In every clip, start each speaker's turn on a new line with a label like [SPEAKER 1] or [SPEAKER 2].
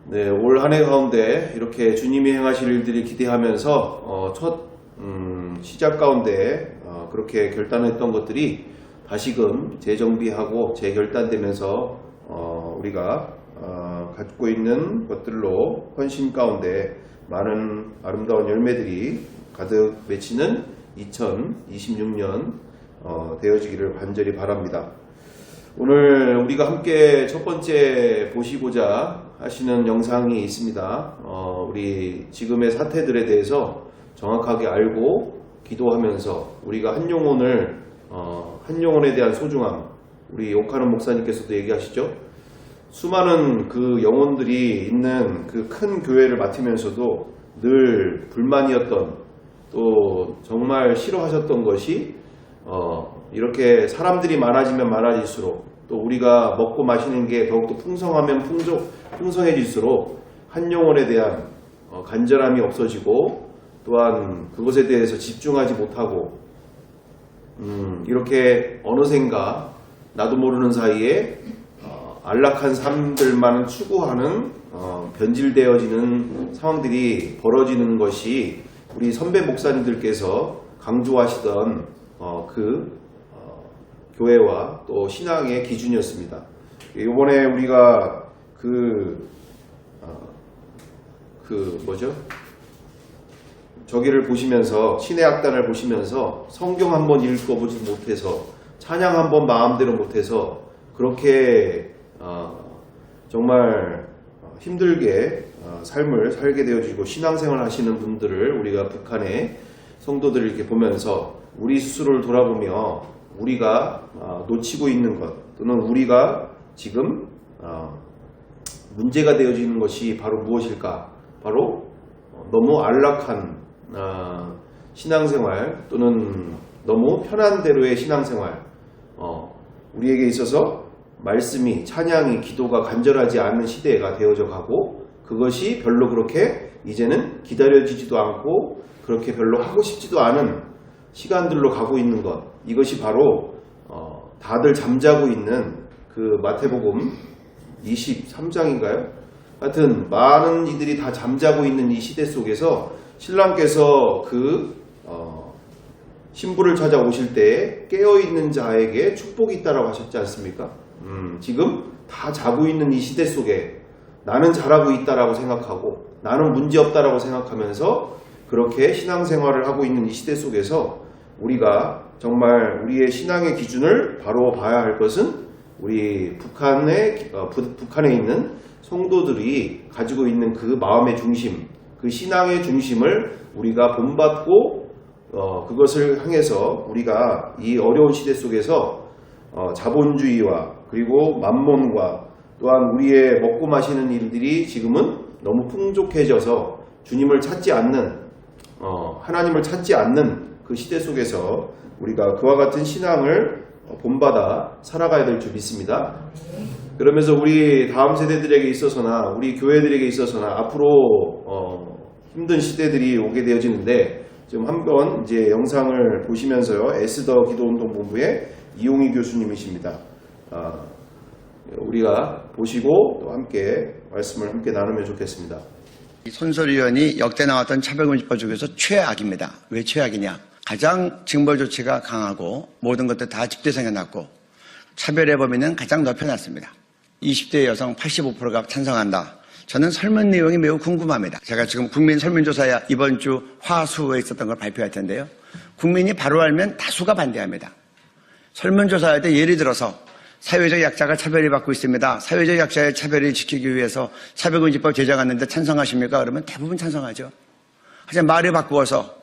[SPEAKER 1] 네, 올 한 해 가운데 이렇게 주님이 행하실 일들이 기대하면서 첫 시작 가운데 그렇게 결단했던 것들이 다시금 재정비하고 재결단되면서 우리가 갖고 있는 것들로 헌신 가운데 많은 아름다운 열매들이 가득 맺히는 2026년 되어지기를 간절히 바랍니다. 오늘 우리가 함께 첫 번째 보시고자 하시는 영상이 있습니다. 우리 지금의 사태들에 대해서 정확하게 알고 기도하면서 우리가 한 영혼에 대한 소중함, 우리 옥하는 목사님께서도 얘기하시죠. 수많은 그 영혼들이 있는 그 큰 교회를 맡으면서도 늘 불만이었던, 또 정말 싫어하셨던 것이 이렇게 사람들이 많아지면 많아질수록, 또 우리가 먹고 마시는 게 더욱더 풍성하면 풍성해질수록 한 영혼에 대한 간절함이 없어지고, 또한 그것에 대해서 집중하지 못하고 이렇게 어느샌가 나도 모르는 사이에 안락한 삶들만 추구하는 변질되어지는 상황들이 벌어지는 것이 우리 선배 목사님들께서 강조하시던 교회와 또 신앙의 기준이었습니다. 이번에 우리가 저기를 보시면서, 신의 악단을 보시면서 성경 한번 읽어보지 못해서, 찬양 한번 마음대로 못해서 그렇게 정말 힘들게 삶을 살게 되어지고 신앙생활 하시는 분들을 우리가 북한의 성도들을 이렇게 보면서 우리 스스로를 돌아보며 우리가 놓치고 있는 것, 또는 우리가 지금 문제가 되어지는 것이 바로 무엇일까? 바로 너무 안락한 신앙생활, 또는 너무 편한 대로의 신앙생활, 우리에게 있어서 말씀이, 찬양이, 기도가 간절하지 않은 시대가 되어져 가고, 그것이 별로 그렇게 이제는 기다려지지도 않고 그렇게 별로 하고 싶지도 않은 시간들로 가고 있는 것, 이것이 바로 다들 잠자고 있는 그 마태복음 23장인가요? 하여튼 많은 이들이 다 잠자고 있는 이 시대 속에서 신랑께서 신부를 찾아오실 때 깨어있는 자에게 축복이 있다라고 하셨지 않습니까? 지금 다 자고 있는 이 시대 속에 나는 잘하고 있다라고 생각하고 나는 문제없다라고 생각하면서 그렇게 신앙생활을 하고 있는 이 시대 속에서 우리가 정말 우리의 신앙의 기준을 바로 봐야 할 것은 우리 북한에 있는 성도들이 가지고 있는 그 마음의 중심, 그 신앙의 중심을 우리가 본받고 그것을 향해서 우리가 이 어려운 시대 속에서 자본주의와 그리고 만몬과 또한 우리의 먹고 마시는 일들이 지금은 너무 풍족해져서 주님을 찾지 않는, 하나님을 찾지 않는 그 시대 속에서 우리가 그와 같은 신앙을 본받아 살아가야 될 줄 믿습니다. 그러면서 우리 다음 세대들에게 있어서나 우리 교회들에게 있어서나 앞으로 힘든 시대들이 오게 되어지는데, 지금 한번 이제 영상을 보시면서요, 에스더 기도운동본부의 이용희 교수님이십니다. 우리가 보시고 또 함께 말씀을 함께 나누면 좋겠습니다.
[SPEAKER 2] 손소리원이 역대 나왔던 차별금지법 중에서 최악입니다. 왜 최악이냐? 가장 징벌 조치가 강하고 모든 것들 다 집대성에 났고 차별의 범위는 가장 넓혀놨습니다. 20대 여성 85%가 찬성한다. 저는 설문 내용이 매우 궁금합니다. 제가 지금 국민 설문조사에 이번 주 화수에 있었던 걸 발표할 텐데요. 국민이 바로 알면 다수가 반대합니다. 설문조사할 때 예를 들어서 사회적 약자가 차별을 받고 있습니다. 사회적 약자의 차별을 지키기 위해서 차별금지법 제정하는데 찬성하십니까? 그러면 대부분 찬성하죠. 하지만 말을 바꾸어서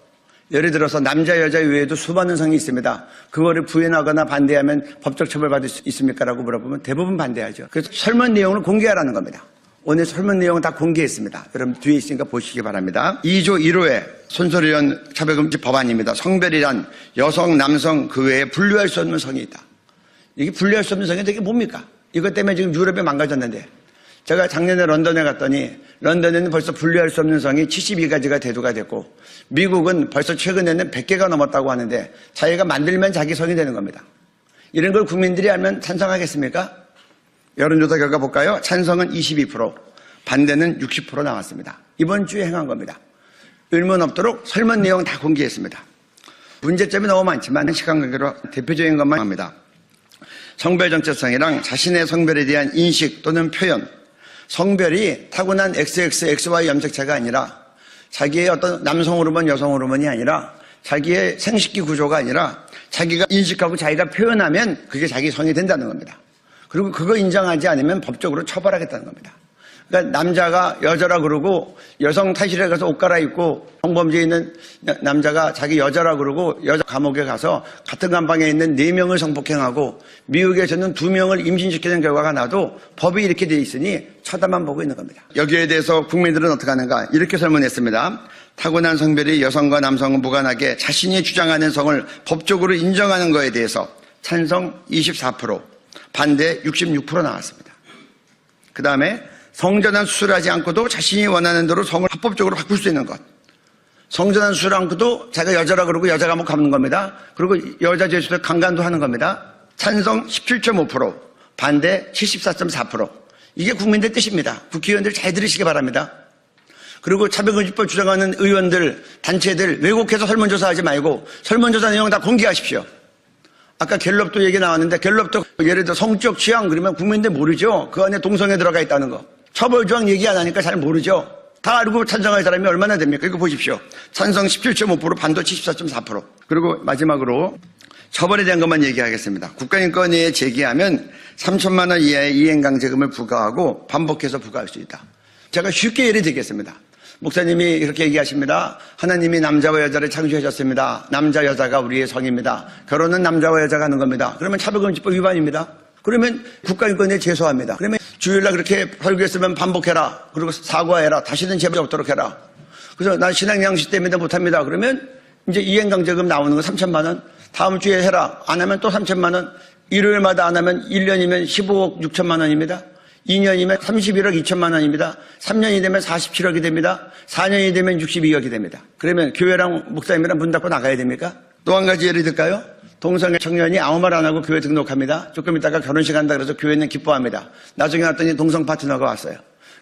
[SPEAKER 2] 예를 들어서 남자 여자 외에도 수많은 성이 있습니다. 그거를 부인하거나 반대하면 법적 처벌받을 수 있습니까? 라고 물어보면 대부분 반대하죠. 그래서 설문 내용을 공개하라는 겁니다. 오늘 설문 내용은 다 공개했습니다. 여러분 뒤에 있으니까 보시기 바랍니다. 2조 1호의 손소리원 차별금지 법안입니다. 성별이란 여성, 남성 그 외에 분류할 수 없는 성이 있다. 이게 분류할 수 없는 성이 이게 뭡니까? 이것 때문에 지금 유럽이 망가졌는데, 제가 작년에 런던에 갔더니 런던에는 벌써 분류할 수 없는 성이 72가지가 대두가 됐고, 미국은 벌써 최근에는 100개가 넘었다고 하는데 자기가 만들면 자기 성이 되는 겁니다. 이런 걸 국민들이 알면 찬성하겠습니까? 여론조사 결과 볼까요? 찬성은 22%, 반대는 60% 나왔습니다. 이번 주에 행한 겁니다. 의문 없도록 설문 내용 다 공개했습니다. 문제점이 너무 많지만 시간 관계로 대표적인 것만 합니다. 성별 정체성이랑 자신의 성별에 대한 인식 또는 표현, 성별이 타고난 XX, XY 염색체가 아니라 자기의 어떤 남성 호르몬, 여성 호르몬이 아니라 자기의 생식기 구조가 아니라 자기가 인식하고 자기가 표현하면 그게 자기 성이 된다는 겁니다. 그리고 그거 인정하지 않으면 법적으로 처벌하겠다는 겁니다. 그러니까 남자가 여자라 그러고 여성 탈실에 가서 옷 갈아입고 성범죄에 있는 남자가 자기 여자라 그러고 여자 감옥에 가서 같은 감방에 있는 4명을 성폭행하고 미국에서는 2명을 임신시키는 결과가 나도 법이 이렇게 돼 있으니 쳐다만 보고 있는 겁니다. 여기에 대해서 국민들은 어떻게 하는가 이렇게 설문했습니다. 타고난 성별이 여성과 남성은 무관하게 자신이 주장하는 성을 법적으로 인정하는 것에 대해서 찬성 24%, 반대 66% 나왔습니다. 그 다음에 성전환 수술하지 않고도 자신이 원하는 대로 성을 합법적으로 바꿀 수 있는 것. 성전환 수술 않고도 자기가 여자라 그러고 여자 감옥 가는 겁니다. 그리고 여자 죄수들 강간도 하는 겁니다. 찬성 17.5%, 반대 74.4%. 이게 국민들 뜻입니다. 국회의원들 잘 들으시기 바랍니다. 그리고 차별금지법 주장하는 의원들, 단체들 왜곡해서 설문조사하지 말고 설문조사 내용 다 공개하십시오. 아까 갤럽도 얘기 나왔는데 갤럽도 예를 들어 성적 취향 그러면 국민들 모르죠. 그 안에 동성애 들어가 있다는 거. 처벌조항 얘기 안 하니까 잘 모르죠. 다 알고 찬성할 사람이 얼마나 됩니까? 이거 보십시오. 찬성 17.5%, 반도 74.4%. 그리고 마지막으로 처벌에 대한 것만 얘기하겠습니다. 국가인권위에 제기하면 3천만 원 이하의 이행강제금을 부과하고 반복해서 부과할 수 있다. 제가 쉽게 예를 들겠습니다. 목사님이 이렇게 얘기하십니다. 하나님이 남자와 여자를 창조하셨습니다. 남자 여자가 우리의 성입니다. 결혼은 남자와 여자가 하는 겁니다. 그러면 차별금지법 위반입니다. 그러면 국가인권위에 제소합니다. 그러면 주일날 그렇게 설교했으면 반복해라. 그리고 사과해라. 다시는 재벌이 없도록 해라. 그래서 난 신앙 양식 때문에 못합니다. 그러면 이제 이행강제금 나오는 거 3천만 원. 다음 주에 해라. 안 하면 또 3천만 원. 일요일마다 안 하면 1년이면 15억 6천만 원입니다. 2년이면 31억 2천만 원입니다. 3년이 되면 47억이 됩니다. 4년이 되면 62억이 됩니다. 그러면 교회랑 목사님이랑 문 닫고 나가야 됩니까? 또 한 가지 예를 들까요? 동성애 청년이 아무 말 안 하고 교회 등록합니다. 조금 있다가 결혼식 한다 그래서 교회는 기뻐합니다. 나중에 왔더니 동성 파트너가 왔어요.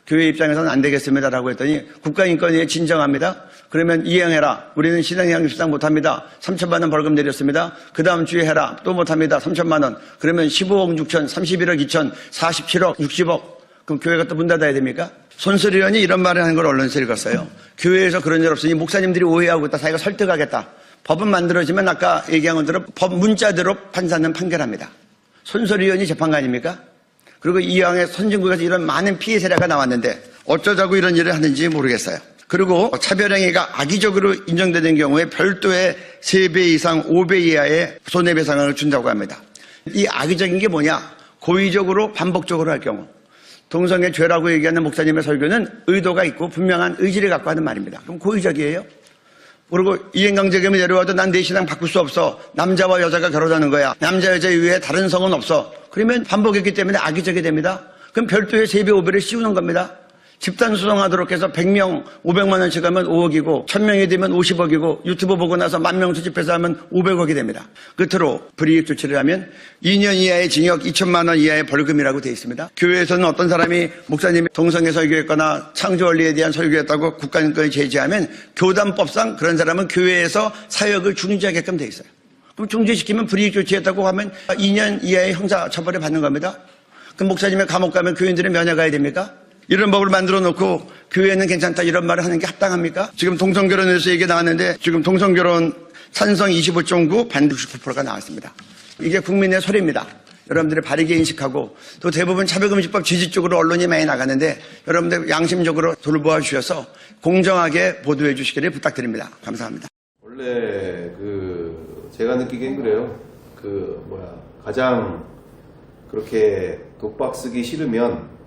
[SPEAKER 2] 교회 입장에서는 안 되겠습니다라고 했더니 국가인권위에 진정합니다. 그러면 이행해라. 우리는 신앙양육수당 못합니다. 3천만 원 벌금 내렸습니다. 그 다음 주에 해라. 또 못합니다. 3천만 원. 그러면 15억 6천, 31억 2천, 47억, 60억. 그럼 교회가 또 문 닫아야 됩니까? 손슬 의원이 이런 말을 하는 걸 언론에서 읽었어요. 교회에서 그런 일 없으니 목사님들이 오해하고 있다. 자기가 설득하겠다. 법은 만들어지면 아까 얘기한 것대로 법 문자대로 판사는 판결합니다. 손슬 의원이 재판관입니까? 그리고 이왕에 선진국에서 이런 많은 피해 사례가 나왔는데 어쩌자고 이런 일을 하는지 모르겠어요. 그리고 차별행위가 악의적으로 인정되는 경우에 별도의 3배 이상 5배 이하의 손해배상을 준다고 합니다. 이 악의적인 게 뭐냐? 고의적으로 반복적으로 할 경우. 동성애 죄라고 얘기하는 목사님의 설교는 의도가 있고 분명한 의지를 갖고 하는 말입니다. 그럼 고의적이에요? 그리고 이행강제금이 내려와도 난 내 신앙 바꿀 수 없어. 남자와 여자가 결혼하는 거야. 남자 여자 이외에 다른 성은 없어. 그러면 반복했기 때문에 악의적이 됩니다. 그럼 별도의 3배 5배를 씌우는 겁니다. 집단 소송하도록 해서 100명 500만 원씩 하면 5억이고 1000명이 되면 50억이고 유튜브 보고 나서 10,000명 수집해서 하면 500억이 됩니다. 끝으로 불이익 조치를 하면 2년 이하의 징역 2천만 원 이하의 벌금이라고 되어 있습니다. 교회에서는 어떤 사람이 목사님이 동성애 설교했거나 창조원리에 대한 설교했다고 국가인권위 제지하면 교단법상 그런 사람은 교회에서 사역을 중지하게끔 되어 있어요. 그럼 중지시키면 불이익 조치했다고 하면 2년 이하의 형사처벌을 받는 겁니다. 그럼 목사님의 감옥 가면 교인들은 면회 가야 됩니까? 이런 법을 만들어 놓고 교회는 괜찮다 이런 말을 하는 게 합당합니까? 지금 동성결혼에 대해서 얘기 나왔는데 지금 동성결혼 찬성 25.9 반대 69%가 나왔습니다. 이게 국민의 소리입니다. 여러분들이 바르게 인식하고 또 대부분 차별금지법 지지 쪽으로 언론이 많이 나가는데 여러분들 양심적으로 돌보아 주셔서 공정하게 보도해 주시기를 부탁드립니다. 감사합니다.
[SPEAKER 1] 원래 제가 느끼기엔 그래요. 가장 그렇게 독박 쓰기 싫으면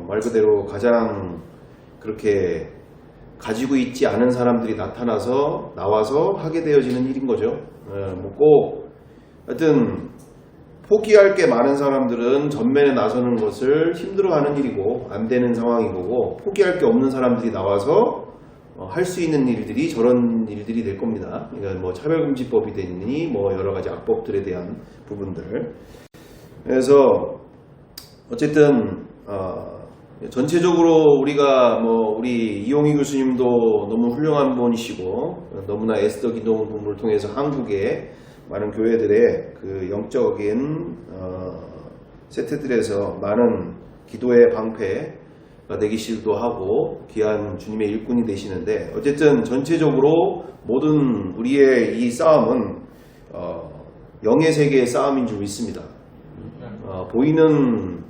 [SPEAKER 1] 말 그대로 가장 그렇게 가지고 있지 않은 사람들이 나와서 하게 되어지는 일인 거죠. 꼭 하여튼 포기할 게 많은 사람들은 전면에 나서는 것을 힘들어하는 일이고 안 되는 상황인 거고, 포기할 게 없는 사람들이 나와서 할 수 있는 일들이 저런 일들이 될 겁니다. 그러니까 뭐 차별금지법이 되니 뭐 여러 가지 악법들에 대한 부분들. 그래서 어쨌든 전체적으로 우리가 우리 이용희 교수님도 너무 훌륭한 분이시고 너무나 애쓰던 기도 부분을 통해서 한국의 많은 교회들의 그 영적인 세트들에서 많은 기도의 방패가 되기시기도 하고 귀한 주님의 일꾼이 되시는데, 어쨌든 전체적으로 모든 우리의 이 싸움은 영의 세계의 싸움인 줄 믿습니다. 보이는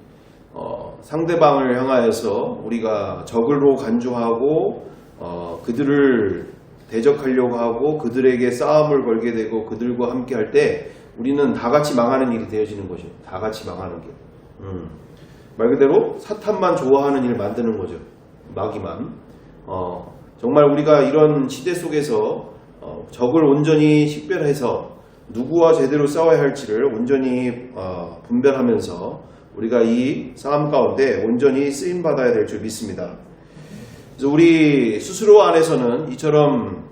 [SPEAKER 1] 상대방을 향하여서 우리가 적으로 간주하고 그들을 대적하려고 하고 그들에게 싸움을 걸게 되고 그들과 함께 할 때 우리는 다 같이 망하는 일이 되어지는 거죠. 다 같이 망하는 게. 말 그대로 사탄만 좋아하는 일을 만드는 거죠. 마귀만. 정말 우리가 이런 시대 속에서 적을 온전히 식별해서 누구와 제대로 싸워야 할지를 온전히 분별하면서 우리가 이 싸움 가운데 온전히 쓰임받아야 될 줄 믿습니다. 그래서 우리 스스로 안에서는 이처럼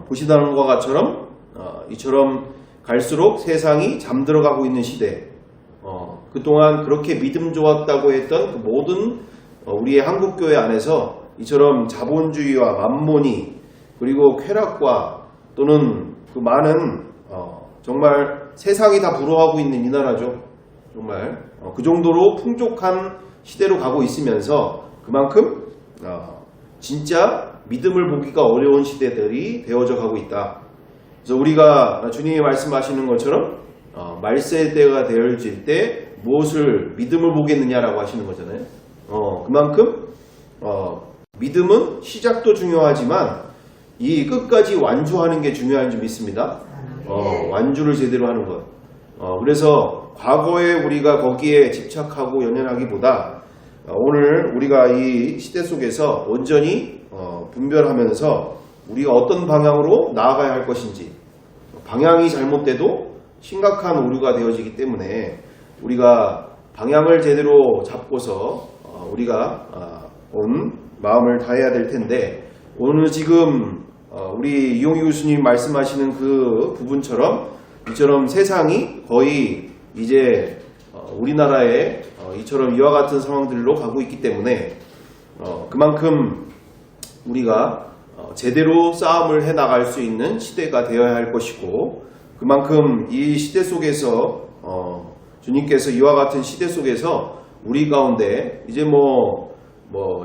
[SPEAKER 1] 보시다는 것처럼 이처럼 갈수록 세상이 잠들어가고 있는 시대, 그동안 그렇게 믿음 좋았다고 했던 그 모든 우리의 한국교회 안에서 이처럼 자본주의와 만몬이 그리고 쾌락과 또는 그 많은 정말 세상이 다 부러워하고 있는 이 나라죠. 정말 그 정도로 풍족한 시대로 가고 있으면서 그만큼 진짜 믿음을 보기가 어려운 시대들이 되어져 가고 있다. 그래서 우리가 주님이 말씀하시는 것처럼 말세 때가 되어질 때 무엇을 믿음을 보겠느냐라고 하시는 거잖아요. 그만큼 믿음은 시작도 중요하지만 이 끝까지 완주하는 게 중요한 줄 믿습니다. 완주를 제대로 하는 것. 그래서 과거에 우리가 거기에 집착하고 연연하기보다 오늘 우리가 이 시대 속에서 온전히 분별하면서 우리가 어떤 방향으로 나아가야 할 것인지, 방향이 잘못돼도 심각한 오류가 되어지기 때문에 우리가 방향을 제대로 잡고서 우리가 온 마음을 다해야 될 텐데, 오늘 지금 우리 이용희 교수님 말씀하시는 그 부분처럼 이처럼 세상이 거의 이제 우리나라에 이처럼 이와 같은 상황들로 가고 있기 때문에 그만큼 우리가 제대로 싸움을 해나갈 수 있는 시대가 되어야 할 것이고, 그만큼 이 시대 속에서 주님께서 이와 같은 시대 속에서 우리 가운데 이제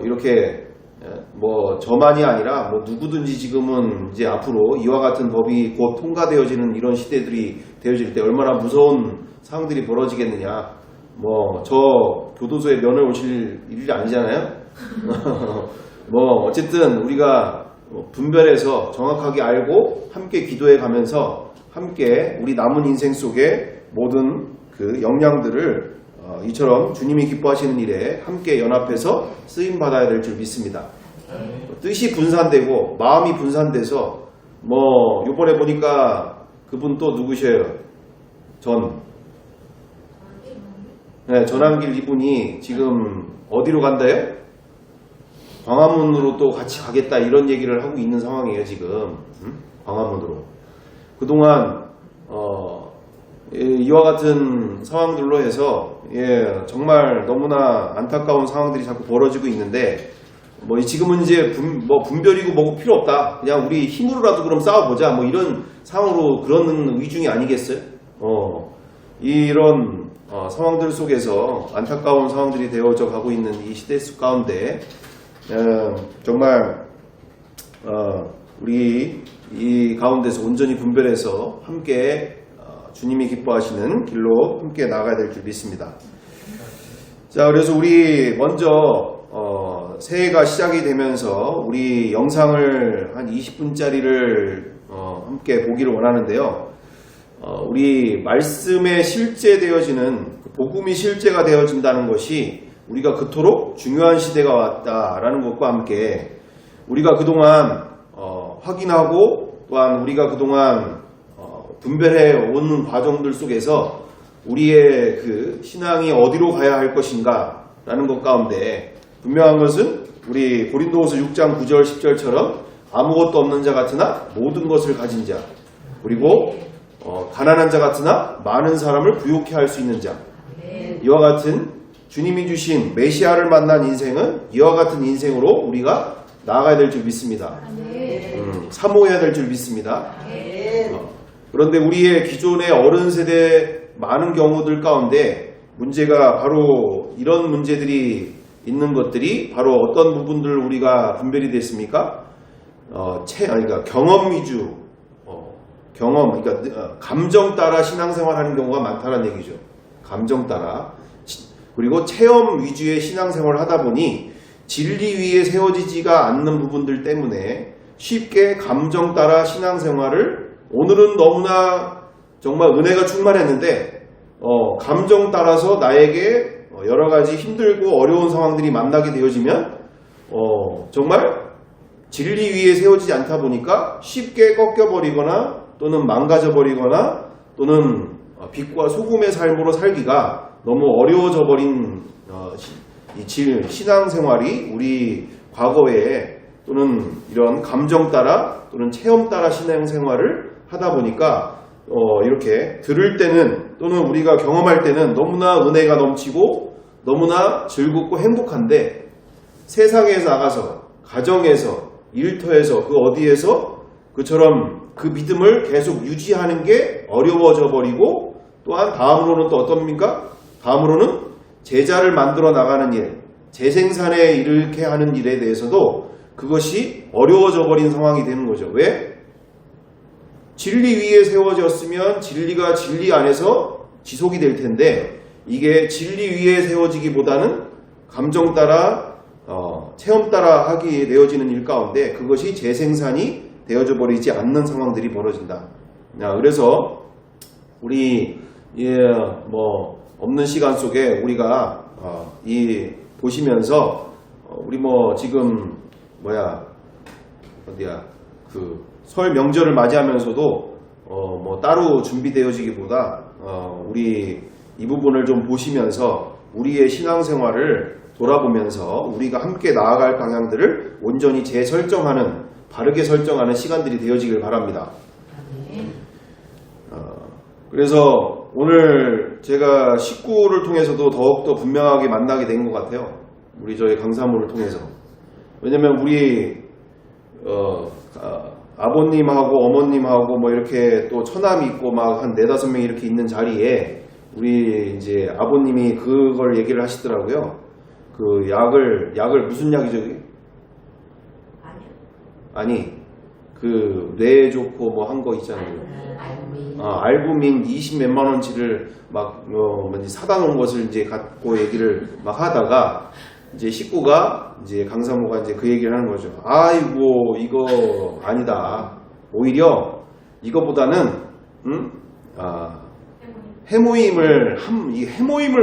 [SPEAKER 1] 이렇게 저만이 아니라 누구든지 지금은 이제 앞으로 이와 같은 법이 곧 통과되어지는 이런 시대들이 되어질 때 얼마나 무서운 상황들이 벌어지겠느냐. 저 교도소에 면회 오실 일이 아니잖아요. 어쨌든 우리가 분별해서 정확하게 알고 함께 기도해 가면서 함께 우리 남은 인생 속에 모든 그 역량들을 이처럼 주님이 기뻐하시는 일에 함께 연합해서 쓰임 받아야 될 줄 믿습니다. 뜻이 분산되고 마음이 분산돼서 요번에 보니까 그분 또 누구셔요? 전한길 이분이 지금 어디로 간다요? 광화문으로 또 같이 가겠다 이런 얘기를 하고 있는 상황이에요 지금. 광화문으로. 그동안 이와 같은 상황들로 해서 정말 너무나 안타까운 상황들이 자꾸 벌어지고 있는데, 지금은 이제 분별이고 뭐고 필요 없다. 그냥 우리 힘으로라도 그럼 싸워보자. 이런 상황으로 그런 위중이 아니겠어요? 이런 상황들 속에서 안타까운 상황들이 되어져 가고 있는 이 시대 가운데 정말 우리 이 가운데서 온전히 분별해서 함께 주님이 기뻐하시는 길로 함께 나아가야 될 줄 믿습니다. 자, 그래서 우리 먼저 새해가 시작이 되면서 우리 영상을 한 20분짜리를 함께 보기를 원하는데요. 우리 말씀에 실제되어지는 복음이 실제가 되어진다는 것이 우리가 그토록 중요한 시대가 왔다라는 것과 함께 우리가 그동안 확인하고 또한 우리가 그동안 분별해 오는 과정들 속에서 우리의 그 신앙이 어디로 가야 할 것인가 라는 것 가운데 분명한 것은 우리 고린도후서 6장 9절 10절처럼 아무것도 없는 자 같으나 모든 것을 가진 자, 그리고 가난한 자 같으나 많은 사람을 부욕해 할 수 있는 자, 이와 같은 주님이 주신 메시아를 만난 인생은 이와 같은 인생으로 우리가 나아가야 될 줄 믿습니다. 사모해야 될 줄 믿습니다. 그런데 우리의 기존의 어른 세대 많은 경우들 가운데 문제가 바로 이런 문제들이 있는 것들이 바로 어떤 부분들 우리가 분별이 됐습니까? 그러니까 경험 위주, 그러니까 감정 따라 신앙생활하는 경우가 많다는 얘기죠. 감정 따라. 그리고 체험 위주의 신앙생활을 하다 보니 진리 위에 세워지지가 않는 부분들 때문에 쉽게 감정 따라 신앙생활을 오늘은 너무나 정말 은혜가 충만했는데 감정 따라서 나에게 여러 가지 힘들고 어려운 상황들이 만나게 되어지면 정말 진리 위에 세워지지 않다 보니까 쉽게 꺾여버리거나 또는 망가져버리거나 또는 빛과 소금의 삶으로 살기가 너무 어려워져 버린 신앙생활이 우리 과거에 또는 이런 감정 따라 또는 체험 따라 신앙생활을 하다 보니까 이렇게 들을 때는 또는 우리가 경험할 때는 너무나 은혜가 넘치고 너무나 즐겁고 행복한데 세상에 나가서 가정에서 일터에서 그 어디에서 그처럼 그 믿음을 계속 유지하는 게 어려워져 버리고 또한 다음으로는 또 어떻습니까? 다음으로는 제자를 만들어 나가는 일, 재생산에 이르게 하는 일에 대해서도 그것이 어려워져 버린 상황이 되는 거죠. 왜? 진리 위에 세워졌으면 진리가 진리 안에서 지속이 될 텐데 이게 진리 위에 세워지기보다는 감정 따라 체험 따라 하게 되어지는 일 가운데 그것이 재생산이 되어져 버리지 않는 상황들이 벌어진다. 그래서 우리 없는 시간 속에 우리가 보시면서 우리 지금 설 명절을 맞이하면서도 따로 준비되어지기보다 우리 이 부분을 좀 보시면서 우리의 신앙생활을 돌아보면서 우리가 함께 나아갈 방향들을 온전히 재설정하는 바르게 설정하는 시간들이 되어지길 바랍니다. 그래서 오늘 제가 식구를 통해서도 더욱더 분명하게 만나게 된 것 같아요. 우리 저희 강사모를 통해서. 왜냐면 우리 아버님하고 어머님하고 이렇게 또 처남이 있고 막 한 4-5명 이렇게 있는 자리에 우리 이제 아버님이 그걸 얘기를 하시더라고요. 그 약을 무슨 약이죠? 그게? 아니 그 뇌에 좋고 한 거 있잖아요. 알부민 20 몇만 원치를 막 사다 놓은 것을 이제 갖고 얘기를 막 하다가 이제 식구가 이제 강사모가 이제 그 얘기를 하는 거죠. 아이고 이거 아니다. 오히려 이거보다는 해모임을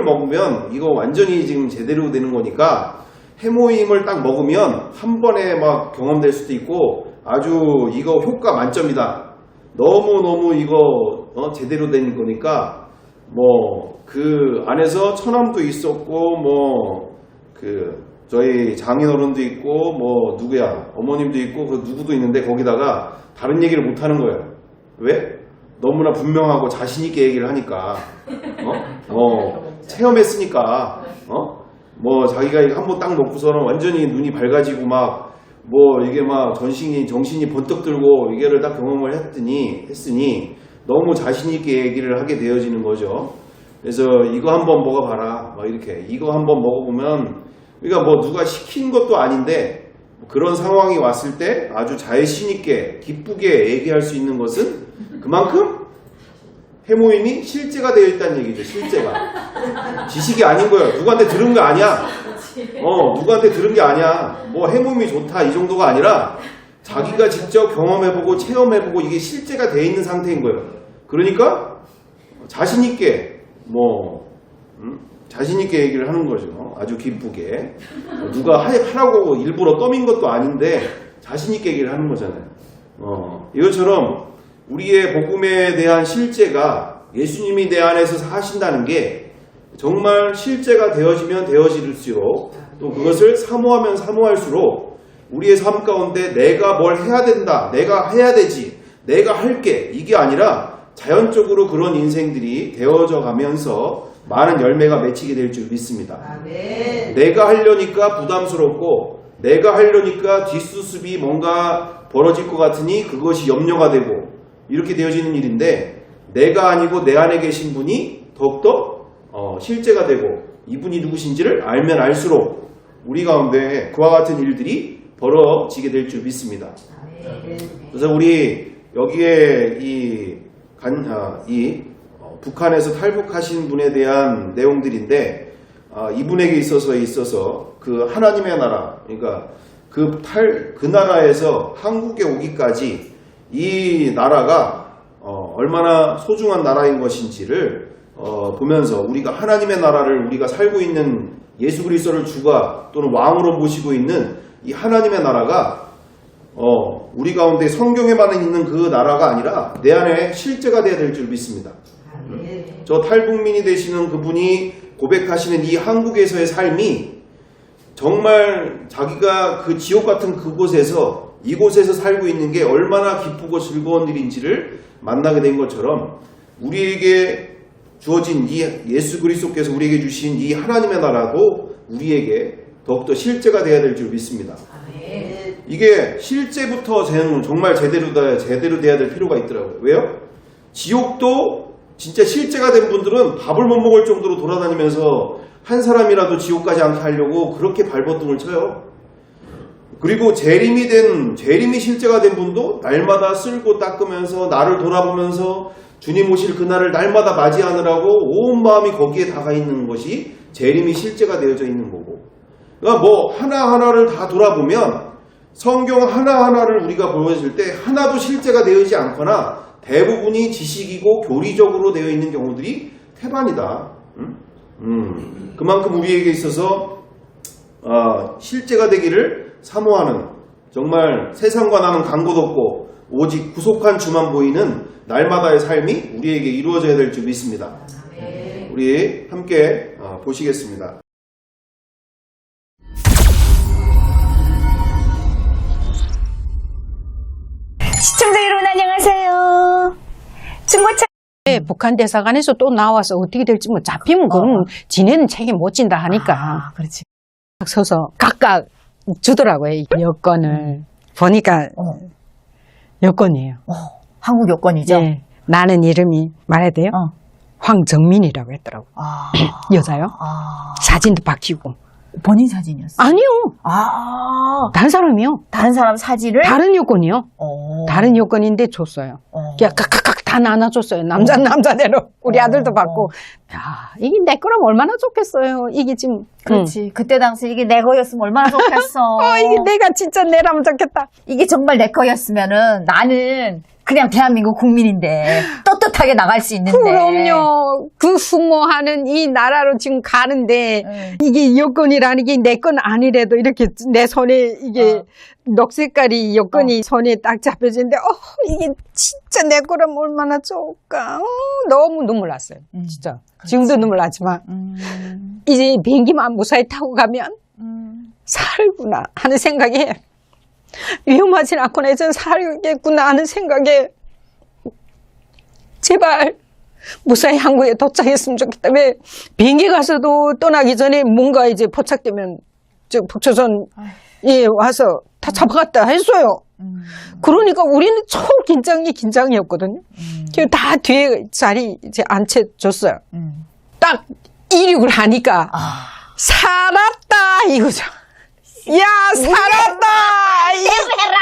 [SPEAKER 1] 먹으면 이거 완전히 지금 제대로 되는 거니까 해모임을 딱 먹으면 한 번에 막 경험될 수도 있고 아주 이거 효과 만점이다. 너무너무 이거 제대로 된 거니까 그 안에서 처남도 있었고 저희 장인어른도 있고 어머님도 있고 그 누구도 있는데 거기다가 다른 얘기를 못 하는 거예요. 왜? 너무나 분명하고 자신 있게 얘기를 하니까 체험했으니까 자기가 이거 한번 딱 먹고서는 완전히 눈이 밝아지고 이게 정신이 번뜩 들고 이거를 딱 경험을 했으니 너무 자신 있게 얘기를 하게 되어지는 거죠. 그래서 이거 한번 먹어봐라 이렇게 이거 한번 먹어보면 그러니까 누가 시킨 것도 아닌데 그런 상황이 왔을 때 아주 자신 있게 기쁘게 얘기할 수 있는 것은 그만큼 해모임이 실제가 되어 있다는 얘기죠. 실제가 지식이 아닌 거예요. 누구한테 들은 거 아니야. 누구한테 들은 게 아니야. 해모임이 좋다 이 정도가 아니라 자기가 직접 경험해보고 체험해보고 이게 실제가 되어 있는 상태인 거예요. 그러니까 자신 있게 자신 있게 얘기를 하는 거죠. 아주 기쁘게 누가 하라고 일부러 떠민 것도 아닌데 자신 있게 얘기를 하는 거잖아요. 이것처럼 우리의 복음에 대한 실제가 예수님이 내 안에서 사신다는 게 정말 실제가 되어지면 되어질수록 또 그것을 사모하면 사모할수록 우리의 삶 가운데 내가 뭘 해야 된다, 내가 해야 되지, 내가 할게 이게 아니라 자연적으로 그런 인생들이 되어져 가면서 많은 열매가 맺히게 될 줄 믿습니다.
[SPEAKER 3] 아멘.
[SPEAKER 1] 내가 하려니까 부담스럽고 내가 하려니까 뒷수습이 뭔가 벌어질 것 같으니 그것이 염려가 되고 이렇게 되어지는 일인데 내가 아니고 내 안에 계신 분이 더욱더 실제가 되고 이분이 누구신지를 알면 알수록 우리 가운데 그와 같은 일들이 벌어지게 될 줄 믿습니다. 그래서 우리 여기에 북한에서 탈북하신 분에 대한 내용들인데 이분에게 있어서 그 하나님의 나라, 그러니까 그 나라에서 한국에 오기까지 이 나라가 얼마나 소중한 나라인 것인지를 보면서 우리가 하나님의 나라를 우리가 살고 있는 예수 그리스도를 주가 또는 왕으로 모시고 있는 이 하나님의 나라가 우리 가운데 성경에만 있는 그 나라가 아니라 내 안에 실제가 되어야 될 줄 믿습니다. 저 탈북민이 되시는 그분이 고백하시는 이 한국에서의 삶이 정말 자기가 그 지옥 같은 그곳에서 이곳에서 살고 있는 게 얼마나 기쁘고 즐거운 일인지를 만나게 된 것처럼 우리에게 주어진 이 예수 그리스도께서 우리에게 주신 이 하나님의 나라도 우리에게 더욱더 실제가 되어야 될 줄 믿습니다. 이게 실제부터 정말 제대로 돼야 될 필요가 있더라고요. 왜요? 지옥도 진짜 실제가 된 분들은 밥을 못 먹을 정도로 돌아다니면서 한 사람이라도 지옥 가지 않게 하려고 그렇게 발버둥을 쳐요. 그리고 재림이 실제가 된 분도 날마다 쓸고 닦으면서 나를 돌아보면서 주님 오실 그날을 날마다 맞이하느라고 온 마음이 거기에 다가 있는 것이 재림이 실제가 되어져 있는 거고. 그러니까 뭐 하나하나를 다 돌아보면 성경 하나하나를 우리가 보여줄 때 하나도 실제가 되어지지 않거나 대부분이 지식이고 교리적으로 되어 있는 경우들이 태반이다. 그만큼 우리에게 있어서 실제가 되기를 사모하는 정말 세상과 나는 간곳 없고 오직 구속한 주만 보이는 날마다의 삶이 우리에게 이루어져야 될 줄 믿습니다. 우리 함께 보시겠습니다.
[SPEAKER 4] 시청자 여러분 안녕하세요. 중고차
[SPEAKER 5] 북한 대사관에서 또 나와서 어떻게 될지 뭐 잡히면 그럼 지네는 책임 못 진다 하니까
[SPEAKER 4] 그렇지.
[SPEAKER 5] 서서 각각 주더라고요. 이 여권을 보니까 여권이에요.
[SPEAKER 4] 한국 여권이죠.
[SPEAKER 5] 네. 나는 이름이 말해야 돼요? 황정민이라고 했더라고. 여자요? 사진도 바뀌고.
[SPEAKER 4] 본인 사진이었어요.
[SPEAKER 5] 아니요. 다른 사람이요.
[SPEAKER 4] 다른 사람 사진을
[SPEAKER 5] 다른 여권이요. 다른 여권인데 줬어요. 그냥 각각 다 나눠줬어요. 남자대로. 우리 아들도 받고. 야, 이게 내 거라면 얼마나 좋겠어요. 이게 지금.
[SPEAKER 4] 그렇지. 그때 당시 이게 내 거였으면 얼마나 좋겠어.
[SPEAKER 5] 이게 내가 진짜 내라면 좋겠다.
[SPEAKER 4] 이게 정말 내 거였으면은 나는 그냥 대한민국 국민인데 떳떳하게 나갈 수 있는데.
[SPEAKER 5] 그럼요. 그 수모하는 이 나라로 지금 가는데 이게 여권이라는 게 내 건 아니래도 이렇게 내 손에 이게 녹색깔이 여권이 손에 딱 잡혀지는데 이게 진짜 내 거라면 얼마나 좋을까. 너무 눈물 났어요. 진짜.
[SPEAKER 4] 그렇지.
[SPEAKER 5] 지금도 눈물 나지만 이제 비행기만 무사히 타고 가면 살구나 하는 생각에 위험하진 않거나 이제 살겠구나 하는 생각에 제발 무사히 한국에 도착했으면 좋겠다. 왜 비행기 가서도 떠나기 전에 뭔가 이제 포착되면 저 북조선에 와서 다 잡아갔다 했어요. 그러니까 우리는 긴장이었거든요. 그래서 다 뒤에 자리 이제 앉혀줬어요. 딱 이륙을 하니까 살았다 이거죠. 야, 살았다!
[SPEAKER 4] 해라!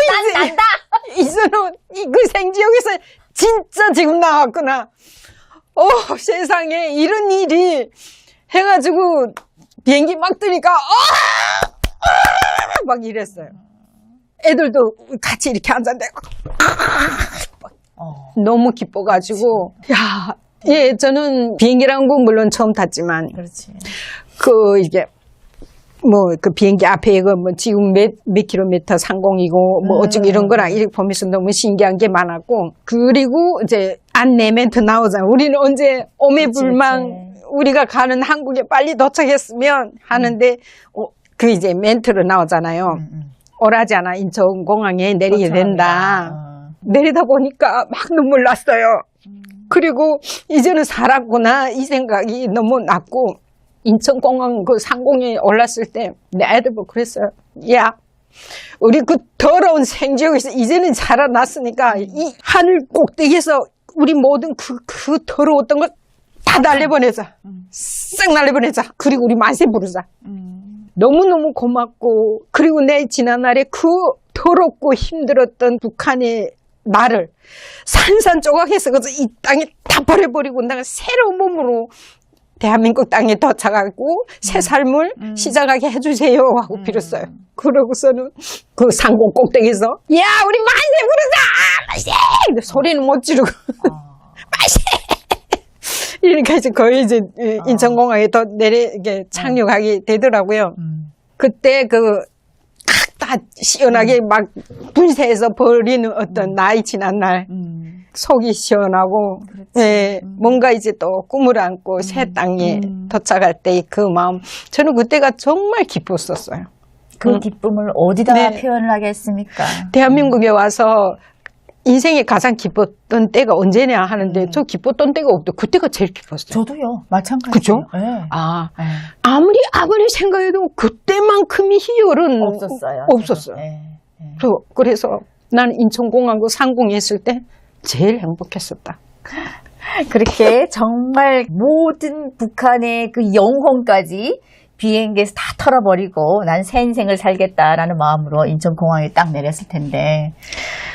[SPEAKER 4] 난 난다!
[SPEAKER 5] 이제는 그 생지역에서 진짜 지금 나왔구나. 세상에 이런 일이 해가지고 비행기 막 뜨니까 막 이랬어요. 애들도 같이 이렇게 앉았는데 너무 기뻐가지고 저는 비행기라는 건 물론 처음 탔지만
[SPEAKER 4] 그렇지.
[SPEAKER 5] 이게 그 비행기 앞에 지금 몇 킬로미터 상공이고 어쩌고 이런 거랑 이렇게 보면서 너무 신기한 게 많았고, 그리고 이제 안내 멘트 나오잖아. 우리는 언제 오매불망 우리가 가는 한국에 빨리 도착했으면 하는데 그 이제 멘트로 나오잖아요. 오라지 않아 인천공항에 내리게 된다. 내리다 보니까 막 눈물 났어요. 그리고 이제는 살았구나 이 생각이 너무 났고 인천공항 그 상공에 올랐을 때 내 애들 보고 그랬어요. 야, 우리 그 더러운 생지역에서 이제는 살아났으니까 이 하늘 꼭대기에서 우리 모든 그 더러웠던 걸 다 날려보내자. 싹 날려보내자. 그리고 우리 만세 부르자. 너무너무 고맙고 그리고 내 지난날에 그 더럽고 힘들었던 북한의 나를 산산조각해서 이 땅에 다 버려버리고 내가 새로운 몸으로 대한민국 땅에 도착하고 새 삶을 시작하게 해주세요 하고 빌었어요. 그러고서는 그 상공 꼭대기에서 야 우리 만세 부르자 만세 소리는 못 지르고 만세 이러니까 이제 거의 이제 인천공항에 또 이게 착륙하게 되더라고요. 그때 다 시원하게 막 분쇄해서 버리는 어떤 나이 지난 날 속이 시원하고 예, 뭔가 이제 또 꿈을 안고 새 땅에 도착할 때 그 마음 저는 그때가 정말 기뻤었어요.
[SPEAKER 4] 그 기쁨을 어디다
[SPEAKER 5] 네.
[SPEAKER 4] 표현을 하겠습니까?
[SPEAKER 5] 대한민국에 와서 인생에 가장 기뻤던 때가 언제냐 하는데 저 기뻤던 때가 없대. 그때가 제일 기뻤어요.
[SPEAKER 4] 저도요. 마찬가지예요.
[SPEAKER 5] 그죠?
[SPEAKER 4] 네.
[SPEAKER 5] 아,
[SPEAKER 4] 네.
[SPEAKER 5] 아무리 생각해도 그때만큼의 희열은 없었어요.
[SPEAKER 4] 네.
[SPEAKER 5] 그래서 나는 인천공항 그 상공했을 때 제일 행복했었다.
[SPEAKER 4] 그렇게 정말 모든 북한의 그 영혼까지 비행기에서 다 털어버리고 난 새 인생을 살겠다라는 마음으로 인천공항에 딱 내렸을 텐데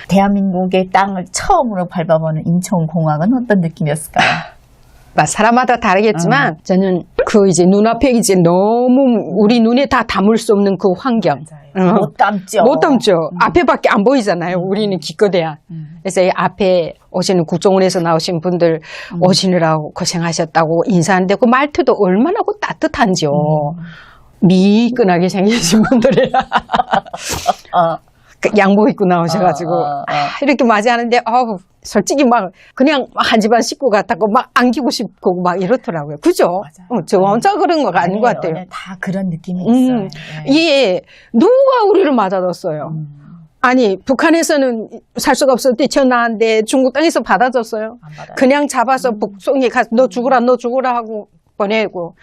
[SPEAKER 4] 대한민국의 땅을 처음으로 밟아보는 인천공항은 어떤 느낌이었을까요?
[SPEAKER 5] 사람마다 다르겠지만 저는 그 이제 눈앞에 이제 너무 우리 눈에 다 담을 수 없는 그 환경.
[SPEAKER 4] 못 담죠.
[SPEAKER 5] 못 담죠. 앞에밖에 안 보이잖아요. 우리는 기껏해야. 그래서 이 앞에 오시는 국정원에서 나오신 분들 오시느라고 고생하셨다고 인사하는데 그 말투도 얼마나 그 따뜻한지요. 미끈하게 생기신 분들이라. 양복 입고 나오셔가지고 이렇게 맞이하는데 솔직히 막 그냥 한 집안 식구 같다고 막 안기고 싶고 막 이렇더라고요. 그죠? 저 혼자 그런 거가 아닌 것 같아요.
[SPEAKER 4] 다 그런 느낌이 있어요. 네.
[SPEAKER 5] 이게 누가 우리를 맞아줬어요. 아니 북한에서는 살 수가 없을 때 튀어나왔는데 중국 땅에서 받아줬어요. 그냥 잡아서 북송에 가서 너 죽으라 하고 보내고